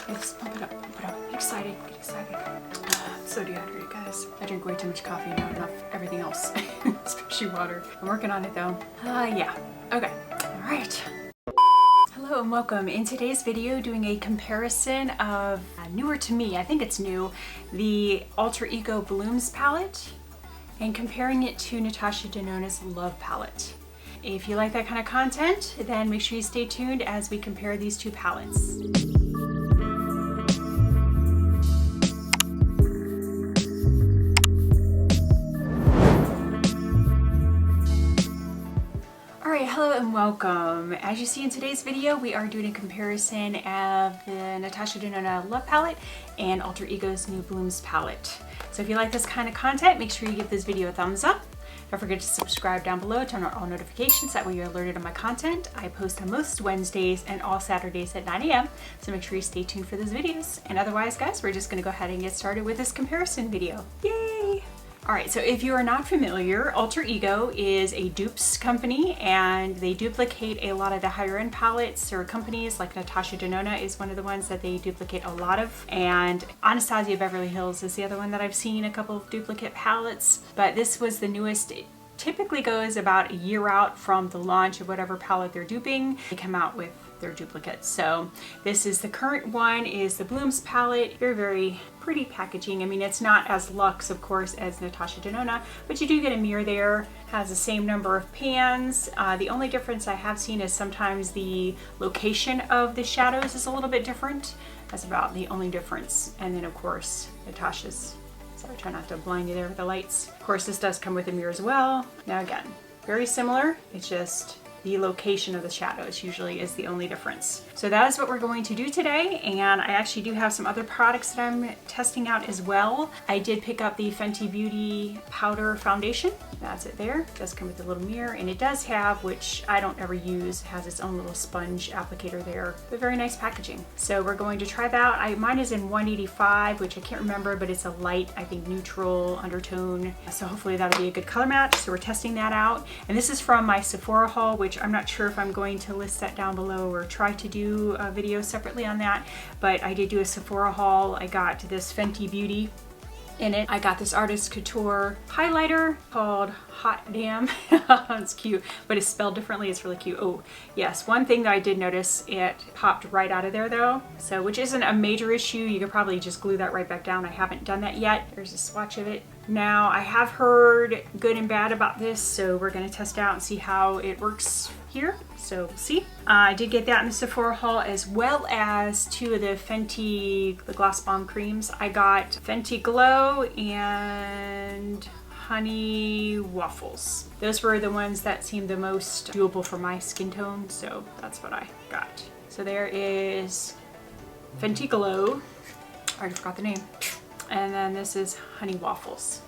Let's pump it up, pump it up. Get excited, get excited. I'm so dehydrated, guys. I drink way too much coffee and not enough everything else, especially water. I'm working on it though. Yeah, okay, all right. Hello and welcome. In today's video, doing a comparison of newer to me, I think it's new, the Alter Ego BLOOMS palette, and comparing it to Natasha Denona's Love palette. If you like that kind of content, then make sure you stay tuned as we compare these two palettes. Alright, hello and welcome. As you see in today's video, we are doing a comparison of the Natasha Denona Love palette and Alter Ego's new BLOOMS palette. So if you like this kind of content, make sure you give this video a thumbs up. Don't forget to subscribe down below, turn on all notifications, that way you're alerted on my content. I post on most Wednesdays and all Saturdays at 9 a.m. So make sure you stay tuned for those videos. And otherwise, guys, we're just gonna go ahead and get started with this comparison video. Yay! Alright, so if you are not familiar, Alter Ego is a dupes company and they duplicate a lot of the higher end palettes or companies, like Natasha Denona is one of the ones that they duplicate a lot of, and Anastasia Beverly Hills is the other one that I've seen a couple of duplicate palettes, but this was the newest. It typically goes about a year out from the launch of whatever palette they're duping. They come out with their duplicates. So this is the current one, is the BLOOMS palette. Very pretty packaging. I mean, it's not as luxe, of course, as Natasha Denona, but you do get a mirror there. Has the same number of pans. The only difference I have seen is sometimes the location of the shadows is a little bit different. That's about the only difference. And then of course, Natasha's. Sorry, try not to blind you there with the lights. Of course, this does come with a mirror as well. Now again, very similar. It's just the location of the shadows usually is the only difference. So that is what we're going to do today, and I actually do have some other products that I'm testing out as well. I did pick up the Fenty Beauty powder foundation. That's it there. It does come with a little mirror, and it does have, which I don't ever use, it has its own little sponge applicator there, but very nice packaging. So we're going to try that out. Mine is in 185, which I can't remember, but it's a light, I think, neutral undertone. So hopefully that'll be a good color match. So we're testing that out. And this is from my Sephora haul, which I'm not sure if I'm going to list that down below or try to do a video separately on that, but I did do a Sephora haul. I got this Fenty Beauty in it. I got this Artist Couture highlighter called Hot Damn. It's cute, but it's spelled differently. It's really cute. Oh yes, one thing that I did notice, it popped right out of there though, so which isn't a major issue. You could probably just glue that right back down. I haven't done that yet. There's a swatch of it. Now I have heard good and bad about this, so we're going to test it out and see how it works here. So we'll see. I did get that in the Sephora haul, as well as two of the Fenty, the Gloss Bomb creams. I got Fenty Glow and Honey Waffles. Those were the ones that seemed the most doable for my skin tone, so that's what I got. So there is Fenty Glow. I already forgot the name. And then this is Honey Waffles.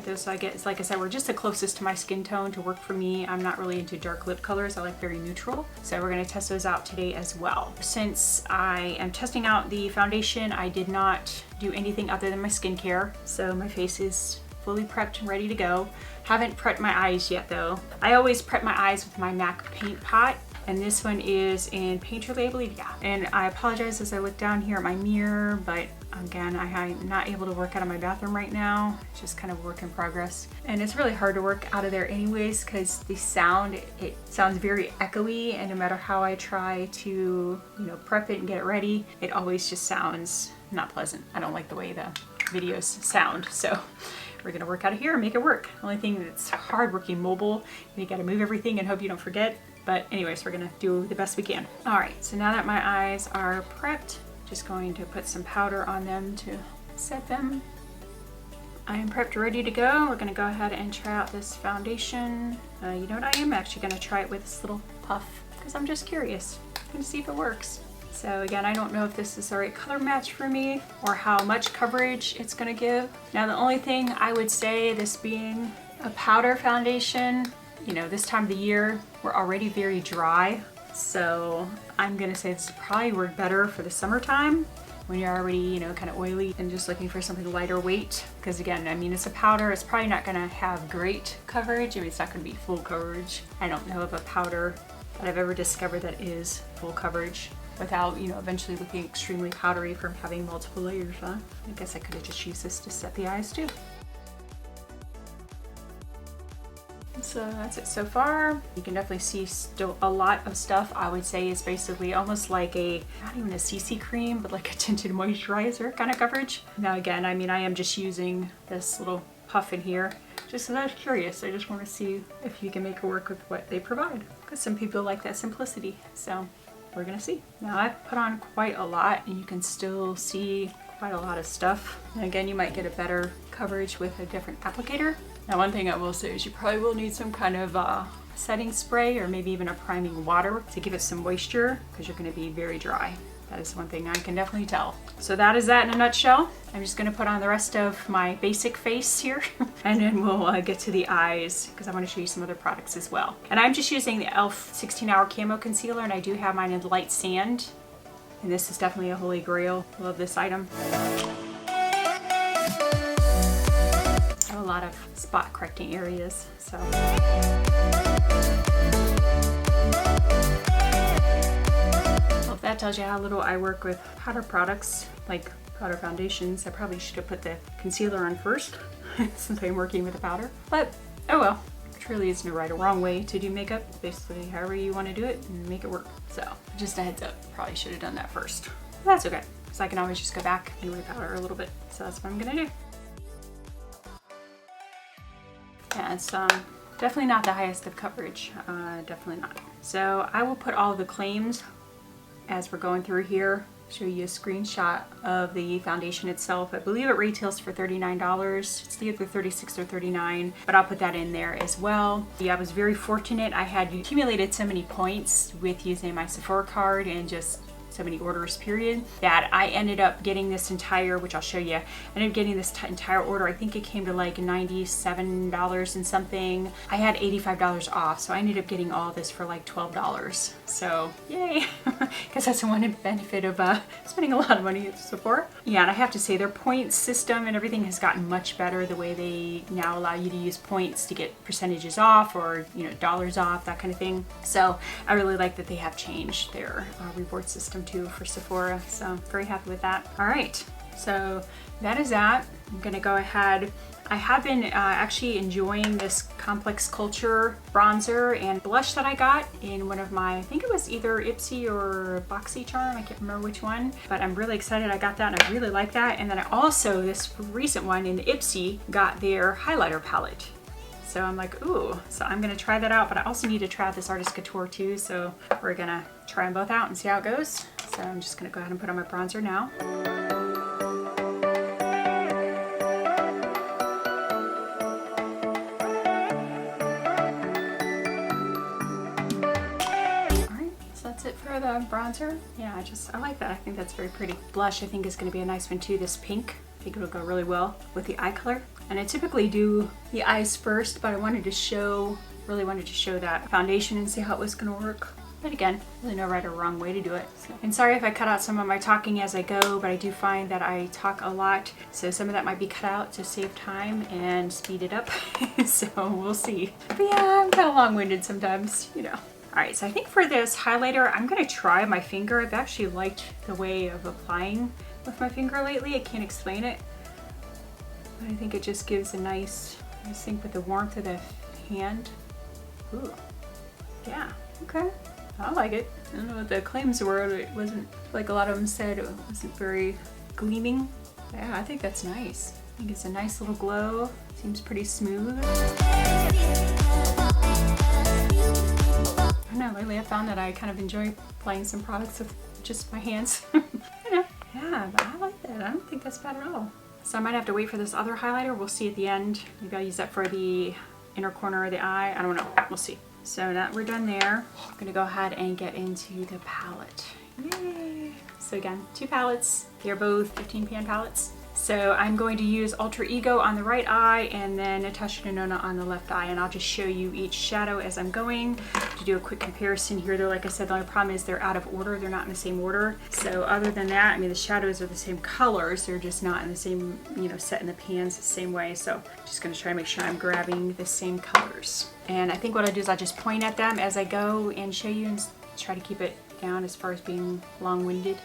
Those I get, like I said, were just the closest to my skin tone to work for me. I'm not really into dark lip colors. I like very neutral. So we're going to test those out today as well. Since I am testing out the foundation, I did not do anything other than my skincare. So my face is fully prepped and ready to go. Haven't prepped my eyes yet though. I always prep my eyes with my MAC paint pot. And this one is in Painterly, I believe, yeah. And I apologize as I look down here at my mirror, but again, I'm not able to work out of my bathroom right now. It's just kind of work in progress. And it's really hard to work out of there anyways, because the sound, it sounds very echoey, and no matter how I try to, prep it and get it ready, it always just sounds not pleasant. I don't like the way the videos sound, so we're gonna work out of here and make it work. The only thing that's hard working mobile, you gotta move everything and hope you don't forget. But anyways, we're gonna do the best we can. All right, so now that my eyes are prepped, just going to put some powder on them to set them. I am prepped, ready to go. We're gonna go ahead and try out this foundation. You know what, I am actually gonna try it with this little puff because I'm just curious. I'm gonna see if it works. So again, I don't know if this is the right color match for me or how much coverage it's gonna give. Now the only thing I would say, this being a powder foundation, this time of the year, we're already very dry. So I'm gonna say this probably work better for the summertime when you're already, kind of oily and just looking for something lighter weight. Because again, I mean, it's a powder, it's probably not gonna have great coverage. I mean, it's not gonna be full coverage. I don't know of a powder that I've ever discovered that is full coverage. without, you know, eventually looking extremely powdery from having multiple layers on. I guess I could have just used this to set the eyes too. So that's it so far. You can definitely see still a lot of stuff. I would say is basically almost like a, not even a CC cream, but like a tinted moisturizer kind of coverage. Now again, I mean, I am just using this little puff in here just because I was curious. I just want to see if you can make it work with what they provide, because some people like that simplicity. So we're gonna see. Now I've put on quite a lot and you can still see quite a lot of stuff. And again, you might get a better coverage with a different applicator. Now one thing I will say is you probably will need some kind of setting spray or maybe even a priming water to give it some moisture, because you're going to be very dry. That is one thing I can definitely tell. So that is that in a nutshell. I'm just going to put on the rest of my basic face here and then we'll get to the eyes, because I want to show you some other products as well. And I'm just using the e.l.f. 16-hour camo concealer, and I do have mine in light sand. And this is definitely a holy grail. Love this item. A lot of spot correcting areas, so well, if that tells you how little I work with powder products like powder foundations, I probably should have put the concealer on first since I'm working with a powder, but oh well. Truly isn't a right or wrong way to do makeup. Basically however you want to do it and make it work. So just a heads up, probably should have done that first. But that's okay, because I can always just go back and repowder a little bit. So that's what I'm gonna do. Yeah, it's definitely not the highest of coverage, definitely not. So I will put all the claims as we're going through here, show you a screenshot of the foundation itself. I believe it retails for $39. It's either $36 or $39, but I'll put that in there as well. Yeah, I was very fortunate. I had accumulated so many points with using my Sephora card and just so many orders period, that I ended up getting this entire, which I'll show you, I ended up getting this entire order. I think it came to like $97 and something. I had $85 off, so I ended up getting all this for like $12. So yay, because that's the one benefit of spending a lot of money at Sephora. Yeah, and I have to say their points system and everything has gotten much better. The way they now allow you to use points to get percentages off, or you know, dollars off, that kind of thing. So I really like that they have changed their reward system too for Sephora, so very happy with that. All right, so that is that. I'm gonna go ahead. I have been actually enjoying this Complex Culture bronzer and blush that I got in one of my, I think it was either Ipsy or BoxyCharm, I can't remember which one, but I'm really excited I got that and I really like that. And then I also, this recent one in Ipsy, got their highlighter palette. So I'm like, ooh, so I'm gonna try that out, but I also need to try out this Artist Couture too, so we're gonna try them both out and see how it goes. So I'm just gonna go ahead and put on my bronzer now. Alright, so that's it for the bronzer. Yeah, I like that. I think that's very pretty. Blush I think is gonna be a nice one too, this pink. I think it'll go really well with the eye color. And I typically do the eyes first, but I wanted to show, really wanted to show that foundation and see how it was gonna work. But again, really no right or wrong way to do it. And sorry if I cut out some of my talking as I go, but I do find that I talk a lot. So some of that might be cut out to save time and speed it up. So we'll see. But yeah, I'm kind of long-winded sometimes, you know. All right, so I think for this highlighter, I'm gonna try my finger. I've actually liked the way of applying with my finger lately. I can't explain it. But I think it just gives a nice, I think with the warmth of the hand. Ooh, yeah, okay. I like it. I don't know what the claims were. It wasn't, like a lot of them said, it wasn't very gleaming. Yeah, I think that's nice. I think it's a nice little glow. Seems pretty smooth. I don't know, lately I found that I kind of enjoy applying some products with just my hands. You know, yeah, but I like that. I don't think that's bad at all. So I might have to wait for this other highlighter. We'll see at the end. Maybe I'll use that for the inner corner of the eye. I don't know. We'll see. So now that we're done there, I'm gonna go ahead and get into the palette. Yay! So again, two palettes. They're both 15 pan palettes. So I'm going to use Alter Ego on the right eye and then Natasha Denona on the left eye, and I'll just show you each shadow as I'm going to do a quick comparison here. Though, like I said, the only problem is they're out of order. They're not in the same order. So other than that, I mean, the shadows are the same colors. They're just not in the same, you know, set in the pans the same way. So I'm just going to try to make sure I'm grabbing the same colors. And I think what I'll do is I'll just point at them as I go and show you and try to keep it down as far as being long-winded.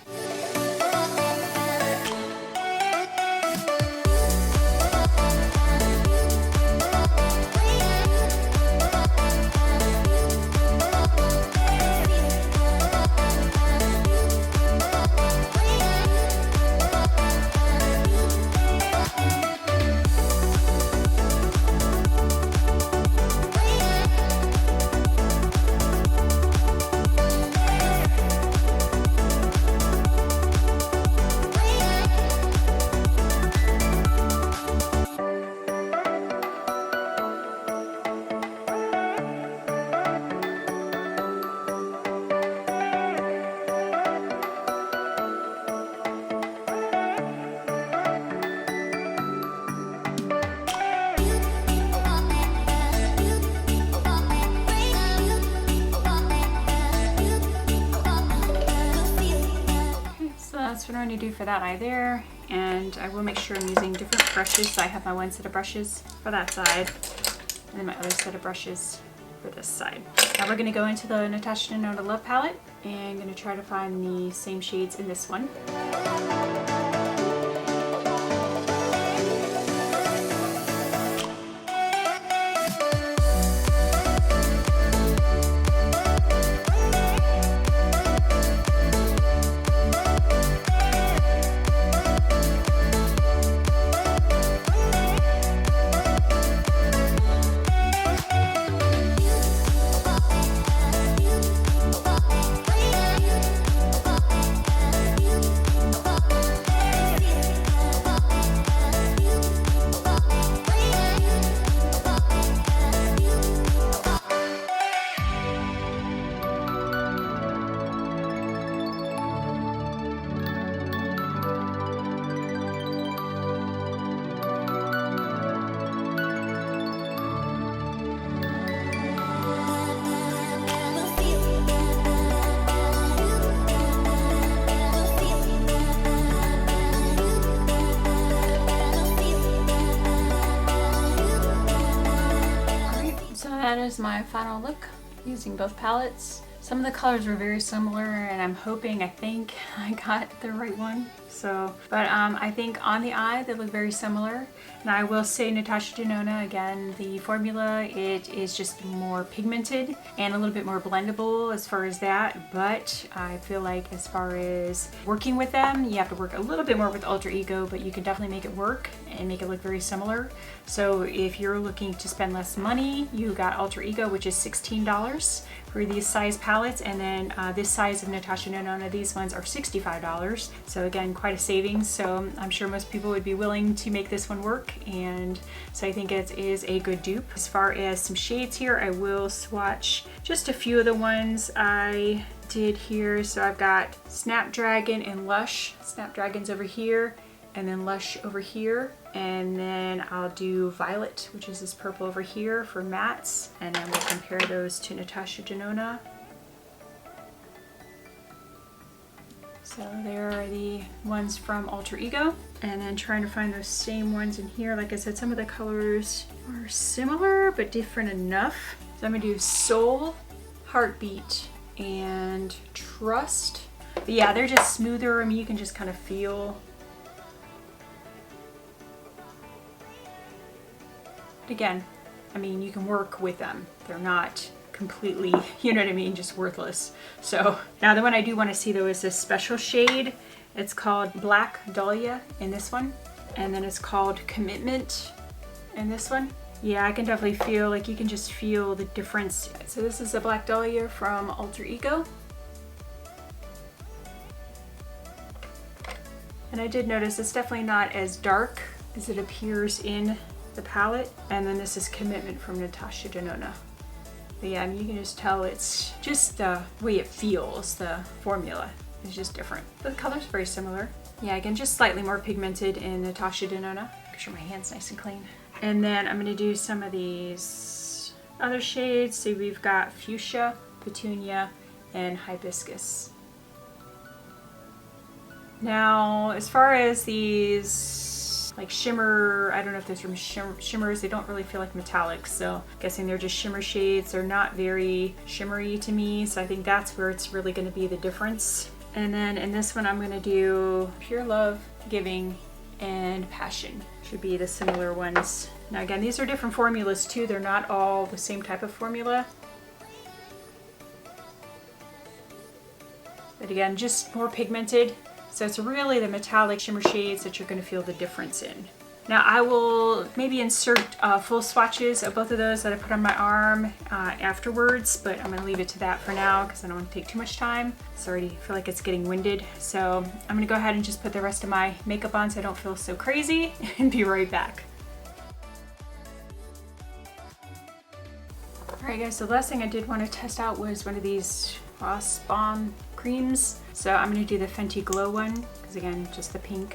That's what I'm going to do for that eye there, and I will make sure I'm using different brushes. So I have my one set of brushes for that side and then my other set of brushes for this side. Now we're going to go into the Natasha Denona Love palette and I'm going to try to find the same shades in this one. That is my final look using both palettes. Some of the colors were very similar and I think I got the right one. But I think on the eye they look very similar. And I will say Natasha Denona, again, the formula, it is just more pigmented and a little bit more blendable as far as that. But I feel like as far as working with them, you have to work a little bit more with Alter Ego, but you can definitely make it work and make it look very similar. So if you're looking to spend less money, you got Alter Ego, which is $16 for these size palettes, and then this size of Natasha Denona, these ones are $65. So again, quite a savings. So I'm sure most people would be willing to make this one work, and so I think it is a good dupe. As far as some shades here, I will swatch just a few of the ones I did here. So I've got Snapdragon and Lush. Snapdragon's over here, and then Lush over here, and then I'll do Violet, which is this purple over here for mattes, and then we'll compare those to Natasha Denona. So there are the ones from Alter Ego, and then trying to find those same ones in here. Like I said, some of the colors are similar but different enough. So I'm gonna do Soul, Heartbeat, and Trust. But yeah, they're just smoother. I mean, you can just kind of feel. Again, I mean, you can work with them. They're not completely, you know what I mean, just worthless. So now the one I do want to see though is this special shade. It's called Black Dahlia in this one, and then it's called Commitment in this one. Yeah, I can definitely feel, like you can just feel the difference. So this is the Black Dahlia from Alter Ego. And I did notice it's definitely not as dark as it appears in the palette. And then this is Commitment from Natasha Denona. But yeah, I mean, you can just tell it's just the way it feels, the formula is just different. But the color's very similar. Yeah, again, just slightly more pigmented in Natasha Denona. Make sure my hand's nice and clean. And then I'm gonna do some of these other shades. So we've got Fuchsia, Petunia, and Hibiscus. Now, as far as these like shimmer. I don't know if those are shimmers. They don't really feel like metallics, so I'm guessing they're just shimmer shades. They're not very shimmery to me, so I think that's where it's really going to be the difference. And then in this one I'm going to do Pure Love, Giving, and Passion. Should be the similar ones. Now again, these are different formulas too. They're not all the same type of formula. But again, just more pigmented. So it's really the metallic shimmer shades that you're going to feel the difference in. Now I will maybe insert full swatches of both of those that I put on my arm afterwards, but I'm going to leave it to that for now because I don't want to take too much time. I already feel like it's getting winded. So I'm going to go ahead and just put the rest of my makeup on so I don't feel so crazy and be right back. Alright guys, so the last thing I did want to test out was one of these Frost Bomb creams. So I'm going to do the Fenty Glow one because again, just the pink.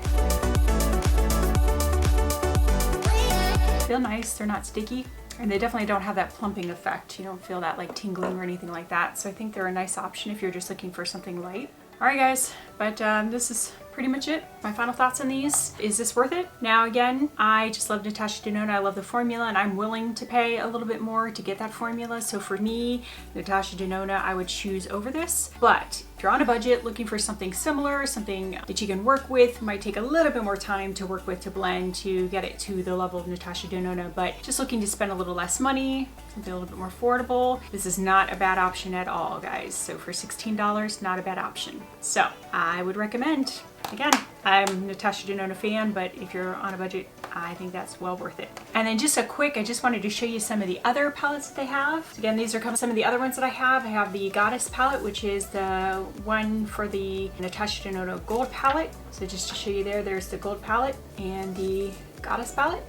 Feel nice, they're not sticky, and they definitely don't have that plumping effect. You don't feel that like tingling or anything like that. So I think they're a nice option if you're just looking for something light. Alright guys, but this is pretty much it. My final thoughts on these. Is this worth it? Now again, I just love Natasha Denona. I love the formula and I'm willing to pay a little bit more to get that formula. So for me, Natasha Denona, I would choose over this. But if you're on a budget looking for something similar, something that you can work with, might take a little bit more time to work with to blend to get it to the level of Natasha Denona, but just looking to spend a little less money, something a little bit more affordable, this is not a bad option at all, guys. So for $16, not a bad option. So I would recommend. Again, I'm a Natasha Denona fan, but if you're on a budget, I think that's well worth it. And then just a quick, I just wanted to show you some of the other palettes that they have. So again, these are some of the other ones that I have. I have the Goddess palette, which is the one for the Natasha Denona Gold palette. So just to show you there's the Gold palette and the Goddess palette.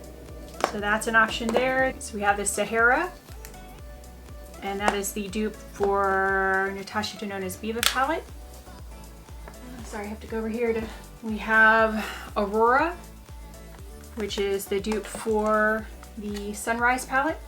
So that's an option there. So we have the Sahara, and that is the dupe for Natasha Denona's Biba palette. Sorry, I have to go over here to, we have Aurora, which is the dupe for the Sunrise palette.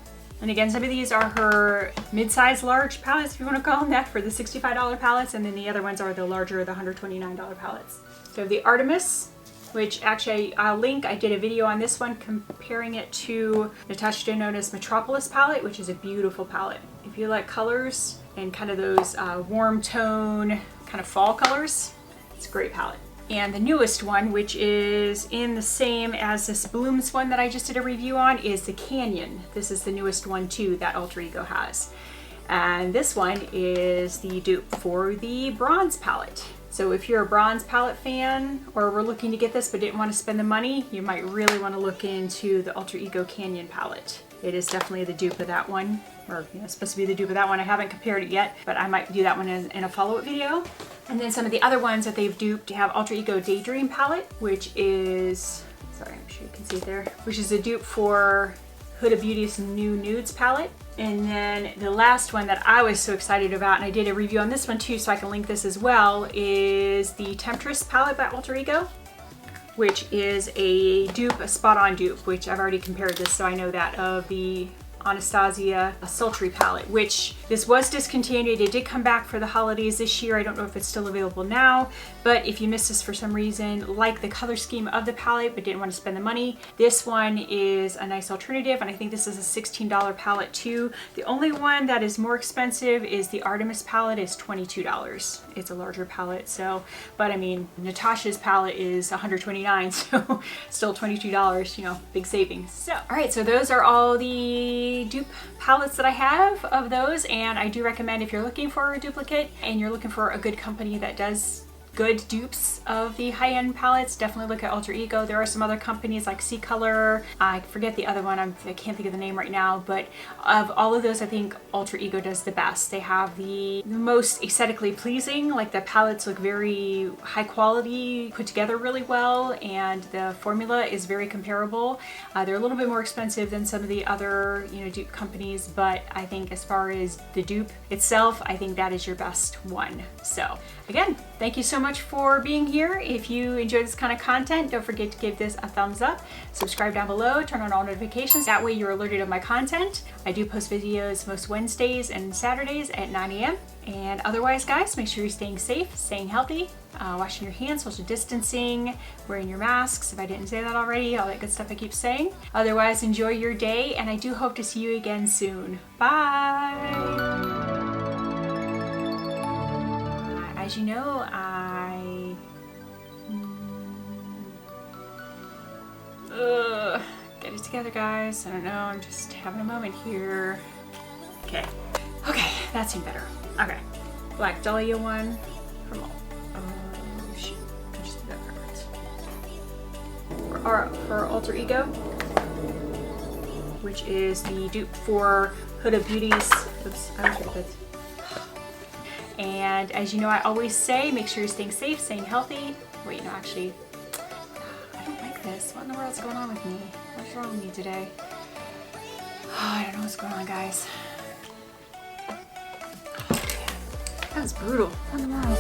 And again, some of these are her mid-size large palettes, if you want to call them that, for the $65 palettes, and then the other ones are the larger, the $129 palettes. So the Artemis, which actually I'll link, I did a video on this one comparing it to Natasha Denona's Metropolis palette, which is a beautiful palette. If you like colors and kind of those warm tone, kind of fall colors, it's a great palette. And the newest one, which is in the same as this Blooms one that I just did a review on, is the Canyon. This is the newest one too that Alter Ego has. And this one is the dupe for the Bronze palette. So if you're a Bronze palette fan or were looking to get this but didn't want to spend the money, you might really want to look into the Alter Ego Canyon palette. It is definitely the dupe of that one, or it's supposed to be the dupe of that one. I haven't compared it yet, but I might do that one in a follow-up video. And then some of the other ones that they've duped have Alter Ego Daydream palette, which is, sorry, I'm sure you can see it there, which is a dupe for Huda Beauty's new Nudes palette. And then the last one that I was so excited about, and I did a review on this one too, so I can link this as well, is the Temptress palette by Alter Ego, which is a dupe, a spot-on dupe, which I've already compared this, so I know that, of the Anastasia Sultry palette, which this was discontinued. It did come back for the holidays this year. I don't know if it's still available now, but if you missed this for some reason, like the color scheme of the palette but didn't want to spend the money, this one is a nice alternative, and I think this is a $16 palette too. The only one that is more expensive is the Artemis palette. Is $22. It's a larger palette, so, but I mean, Natasha's palette is $129, so still $22, you know, big savings. So, all right, so those are all the dupe palettes that I have of those, and I do recommend if you're looking for a duplicate and you're looking for a good company that does good dupes of the high-end palettes, definitely look at Alter Ego. There are some other companies like C Color, I forget the other one, I can't think of the name right now, but of all of those, I think Alter Ego does the best. They have the most aesthetically pleasing, like the palettes look very high quality, put together really well, and the formula is very comparable. They're a little bit more expensive than some of the other, you know, dupe companies, but I think as far as the dupe itself, I think that is your best one. So again, thank you so much for being here. If you enjoy this kind of content, don't forget to give this a thumbs up, subscribe down below, turn on all notifications. That way you're alerted of my content. I do post videos most Wednesdays and Saturdays at 9 a.m. And otherwise, guys, make sure you're staying safe, staying healthy, washing your hands, social distancing, wearing your masks, if I didn't say that already, all that good stuff I keep saying. Otherwise, enjoy your day, and I do hope to see you again soon. Bye! As you know, get it together, guys. I don't know, I'm just having a moment here. Okay, that seemed better. Okay, Black Dahlia one from, oh shoot, I just did that backwards. For Alter Ego, which is the dupe for Huda Beauty's, oops, I was really good. And as you know, I always say, make sure you're staying safe, staying healthy. Wait, no, actually, I don't like this. What in the world's going on with me? What's wrong with me today? Oh, I don't know what's going on, guys. Oh, man. That was brutal. What in the world?